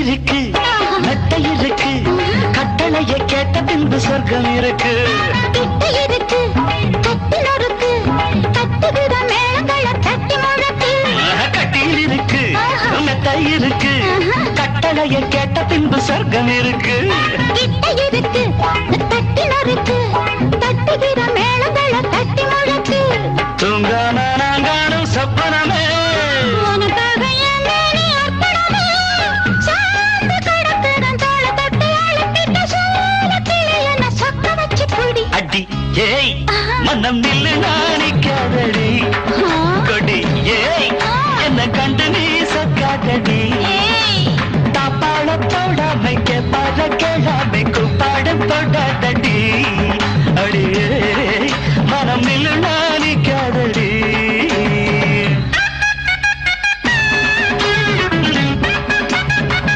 இருக்கு மெத்தை இருக்கு கட்டளையை கேட்ட பின்பு சொர்க்கம் இருக்கு கிட்ட இருக்கு கட்டில் இருக்கு கட்டுகிற மேளங்களை தட்டி முழக்கு கட்டில் இருக்கு மெத்தை இருக்கு கட்டளையை கேட்ட பின்பு சொர்க்கம் இருக்கு கிட்ட இருக்கு கட்டில் இருக்கு கட்டுகிற மேளங்களை தட்டி முழக்கு